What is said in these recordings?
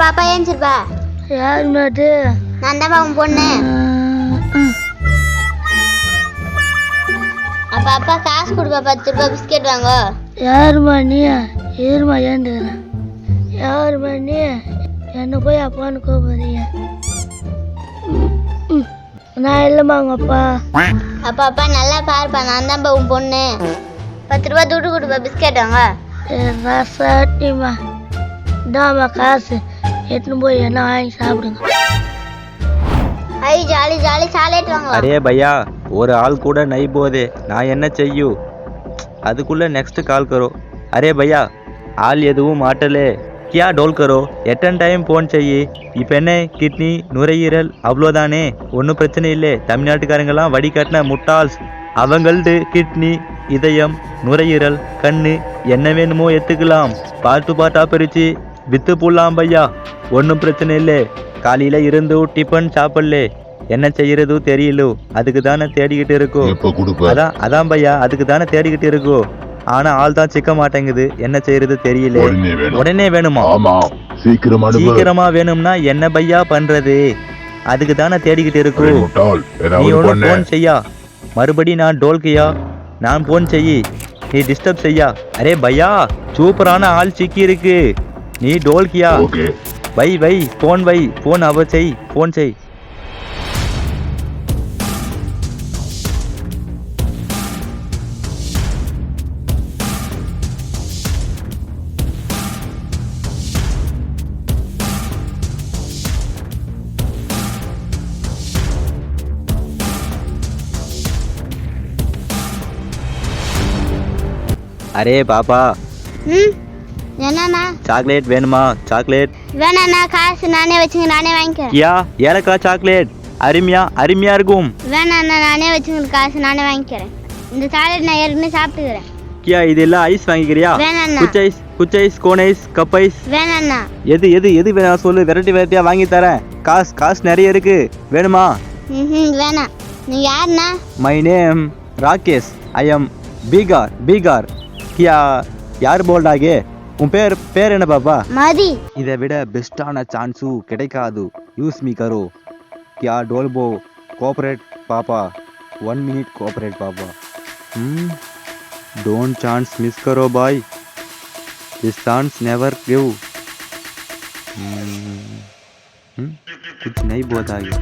பாப்பா ஏஞ்சிருப்பா. யார் மாட்டு? நான் தான் உன் பொண்ணு. அப்பா அப்பா காசு கொடுப்பா, 10 ரூபாய் பிஸ்கெட் வாங்க. யாருமா நீ? இருமா ஏந்துக்கிறேன். யாருமா நீ? என்ன போய் அப்பான்னு கூப்பிடுறீங்க? நான் இல்லைம்மா உங்க அப்பா. அப்பா அப்பா நல்லா பாருப்பா, நான் தான் உன் பொண்ணு. 10 ரூபாய் துட்டு கொடுப்பா, பிஸ்கெட் வாங்க. சாட்டிம்மா இதாம்மா காசு, எடுத்துன்னு போய் என்ன வாங்கி சாப்பிடுங்க. ஐ ஜாலி ஜாலி சாலேட் வாங்க. அரே பையா, ஒரு ஆள் கூட नहीं போதே, நான் என்ன செய்யू? அதுக்குள்ள நெக்ஸ்ட் கால் करो. அரே பையா, ஆள் எதுவும் மாட்டலே, क्या डोल करो? எட்டன் டைம் ஃபோன் செய்யி. இப்போ என்ன கிட்னி நுரையீரல் அவ்வளோதானே, ஒன்றும் பிரச்சனை இல்லை. தமிழ்நாட்டுக்காரங்கெல்லாம் வடிகட்டின முட்டாள்ஸ். அவங்களது கிட்னி, இதயம், நுரையீரல், கண்ணு என்ன வேணுமோ எடுத்துக்கலாம். பார்த்து பார்த்தா பிரித்து வித்து போடலாம் பையா, ஒன்றும் பிரச்சனை இல்லை. காலையில் இருந்து டிஃபன் சாப்பிடல, என்ன செய்யறது தெரியல, அதுக்கு தானே தேடிக்கிட்டு இருக்கோம். அதான் பையா, அதுக்கு தானே தேடிக்கிட்டு இருக்கோம். ஆனா ஆள் தான் சிக்க மாட்டேங்குது, என்ன செய்யறது தெரியல. உடனே வேணுமா? சீக்கிரமா வேணும்னா என்ன பையா பண்றது? அதுக்கு தானே தேடிக்கிட்டு இருக்கோம். நீ ஒன்று போன் செய்யா, மறுபடி நான் டோல்கையா, நான் போன் செய்யி, நீ டிஸ்டர்ப் செய்யா. அரே பையா, சூப்பரான ஆள் சிக்கி இருக்கு, நீ டோல்கியா. வை வை போன் வை, போன் அவ செய், போன் செய். அரே பாப்பா, என்னண்ணா சாக்லேட் வேணுமா? சாக்லேட் வேணாண்ணா, காசு நானே வச்சுங்க, நானே வாங்கிக்கிறேன். கியா ஏலக்காய் சாக்லேட் அருமையா இருக்கும். வேணாண்ணா, நானே வச்சுங்க, காசு நானே வாங்கிக்கிறேன். இந்த சாக்லேட் நான் ஏற்கனவே சாப்பிட்டுக்கிறேன். கியா இதெல்லாம் ஐஸ் வாங்கிக்கிறியா? வேணாண்ணா. குச்சைஸ் கோனைஸ் கப்பைஸ் வேணாண்ணா. எது வேணா சொல்லு, வெரைட்டியா வாங்கி தரேன். காசு நிறைய இருக்கு, வேணுமா? வேணாம். நீ யாருண்ணா? My name Rakesh, I am Bihar. கியா யார் போல்டாகே? உன் பேர் என்ன பாப்பா? மதி. இதை விட பெஸ்டான சான்ஸு கிடைக்காது, யூஸ் மீ கரோ. கியா டோல்போ கோஆபரேட் பாப்பா, 1 minute கோஆபரேட் பாப்பா. डोंट चांस मिस करो भाई, दिस चांस नेवर गिव. कुछ नहीं बहुत आगे.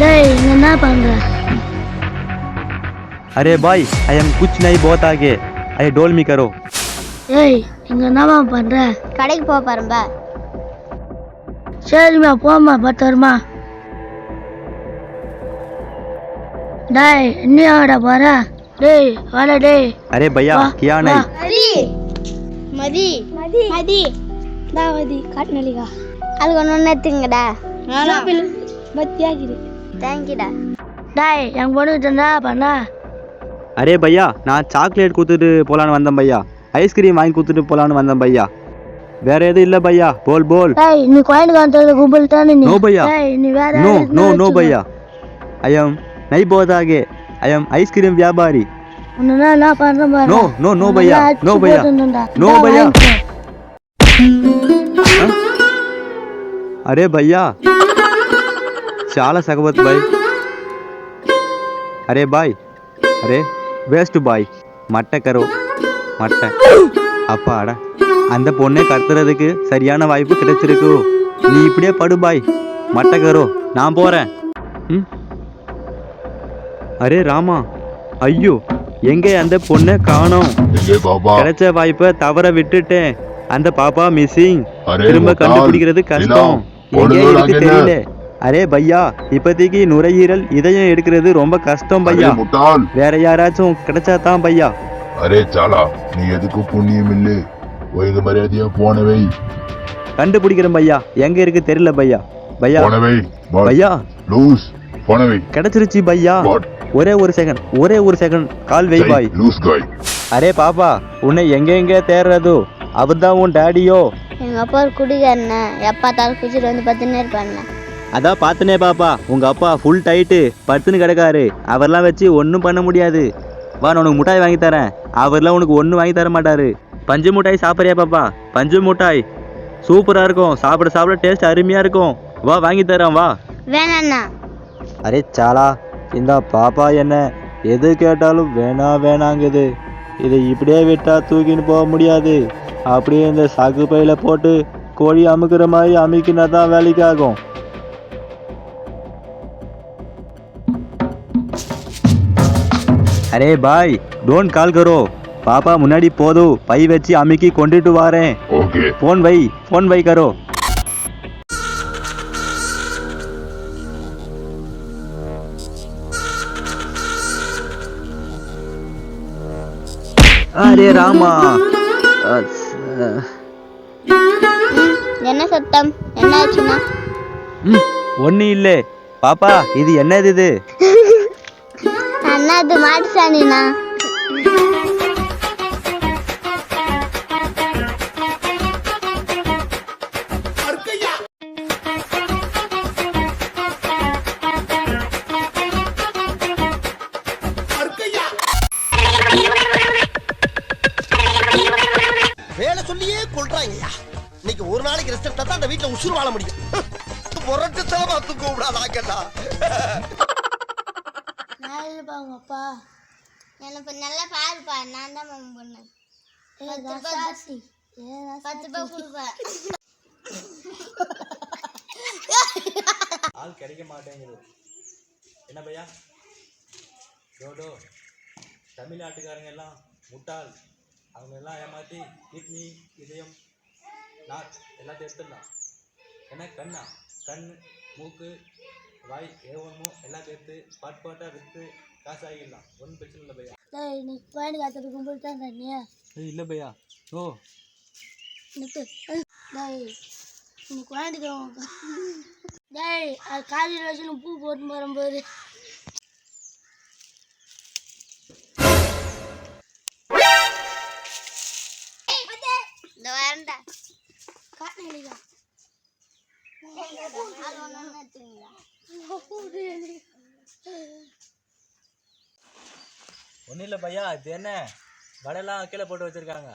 டேய் என்ன பண்ற? अरे भाई, आई एम कुछ नहीं बहुत आगे, आई डोल मी करो. ஏய் இங்க என்னமா பண்ற? கடைக்கு போக பாரும்பா. சரிம்மா போம்மா, பத்திரமா. டேய் நீ ஆட போற? டேய் வாடா டேய். अरे भैया क्या नहीं? மதி தாவதி காட்னலிகா அது ஒன்று எடுத்துங்கடா. பத்தியாகிரு. தேங்க்யூடா. டேய் என் பொண்ணுக்கு என்ன பண்ண? अरे भैया, நான் சாக்லேட் கொடுத்துட்டு போலான்னு வந்தேன் பையா, ஐஸ்கிரீம் வாங்கி கொடுத்துட்டு போலான்னு வந்தேன் பையா, வேற எதுவும் இல்லை பையா. போல் டேய் நீ கோயில் காண்டல கும்பல் தானே நீ? நோ பையா, டேய் நீ வேற நோ பையா, ஐ எம் नहीं बहुत आगे, आई एम आइसक्रीम व्यापारी. உன்ன நான் பண்றேன் பாரு. नो भैया, नो भैया. अरे भैया చాలా సగవత్ బాయ్. अरे बाय, अरे वेस्ट பாய், மட்டை கரோ மட்டை. அப்பாடா, அந்த பொண்ணை கடத்துறதுக்கு சரியான வாய்ப்பு கிடைச்சிருக்கு. நீ இப்படியே படு பாய், மட்டை கரோ, நான் போறேன். அரே ராமா, ஐயோ எங்கே அந்த பொண்ணை காணோம். கிடைச்ச வாய்ப்பை தவற விட்டுட்டேன். அந்த பாப்பா மிஸ்ஸிங், திரும்ப கண்டுபிடிக்கிறது கஷ்டம், எங்கே இருக்கு தெரியல. அரே பையா, இப்போதைக்கு நுரையீரல் இதயம் எடுக்கிறது ரொம்ப கஷ்டம் பையா, வேற யாராச்சும் கிடைச்சா தான் பையா. அரே சாலா, நீ எதுக்கு புண்ணியம் இல்லை, ஒழுங்கு மரியாதையா போனவை கண்டுபிடிக்கிறேன் பையா, எங்க இருக்கு தெரியல பையா. போனவை பையா லூஸ் போனவை கிடைச்சிருச்சு பையா. ஒரே ஒரு செகண்ட் கால் வை பாய். அரே பாப்பா, உன்னை எங்க தேடுறதோ, அவர் தான் உன் டேடியோ? எங்க அப்பா குடிகாரண்ணா, எப்பா தால் குடிச்சிட்டு வந்து பத்துனே இருப்பாண்ணா. அதான் பார்த்தனே பாப்பா, உங்க அப்பா ஃபுல் டைட்டு படுத்துன்னு கிடக்காரு, அவர்லாம் வச்சு ஒன்றும் பண்ண முடியாது. வா, நான் உனக்கு மிட்டாய் வாங்கி தரேன். அவர்லாம் உனக்கு ஒன்றும் வாங்கி தர மாட்டாரு. பஞ்சு மிட்டாய் சாப்பிட்றியா பாப்பா? பஞ்சு மிட்டாய் சூப்பராக இருக்கும். சாப்பிட சாப்பிட டேஸ்ட் அருமையாக இருக்கும். வா வாங்கி தரேன் வா. வேணாண்ணா. அரே சாலா, இந்த பாப்பா என்ன எது கேட்டாலும் வேணாங்குது. இதை இப்படியே விட்டா தூக்கின்னு போக முடியாது. அப்படியே இந்த சாக்கு பையில போட்டு கோழி அமுக்கிற மாதிரி அமுக்கினா தான் வேலைக்கு ஆகும். அரே பாய், டோன்ட் கால் கரோ. பாப்பா முன்னாடி போதும், பை வச்சு அமுக்கி கொண்டுட்டு வாரேன். ओके फोन வை करो. அரே ராமா. என்ன சத்தம்? என்ன ஆச்சுண்ணா? ஒன்றும் இல்லை. பாப்பா இது என்னது இது? அண்ணா அது மாட்டு சாணிண்ணா. வேலை சொல்லியே கொள்றாங்கய்யா. இன்னைக்கு ஒரு நாளைக்கு ரெஸ்ட் எடுத்தா தான் அந்த வீட்டுல உசுறு வாழ முடியும். புரட்டுத்தனமா தூக்க விடாதாக்கடா. நான் இல்லைப்பா உங்க அப்பா. எனக்கு நல்லா பாருப்பா, நான் தான் உன் பொண்ணு. 10 ரூபாய் கொடுப்பேன். ஆள் கிடைக்க மாட்டேங்குது. என்ன பையா? டோடோ, தமிழ்நாட்டுக்காரங்க எல்லாம் முட்டாள். அவங்க எல்லாம் ஏமாற்றி கிட்னி, இதயம், நாட் எல்லாத்தையும் எடுத்துடலாம். ஏன்னா கண், மூக்கு, வாய் ஏவனமோ எல்லாத்தையும் எடுத்து பாட்டாக விற்று காசு ஆகிடலாம். ஒன்றும் பிரச்சனை இல்லை பையா. டேய் நீ பாயிண்ட் காத்துட்டு கும்பிட்டு தான் தண்ணியா? இல்லை பையா. ஓ நிற்கு. டேய் நீ குழந்தைக்கு டேய் அது காலையில் வச்சு பூ போட்டு வரும்போது இந்த வரண்டா காட்டினீங்களா? அது ஒன்று எடுத்துங்களா? ஒன்றும் இல்லை பையா. இது என்ன வடையெல்லாம் கீழே போட்டு வச்சுருக்காங்க.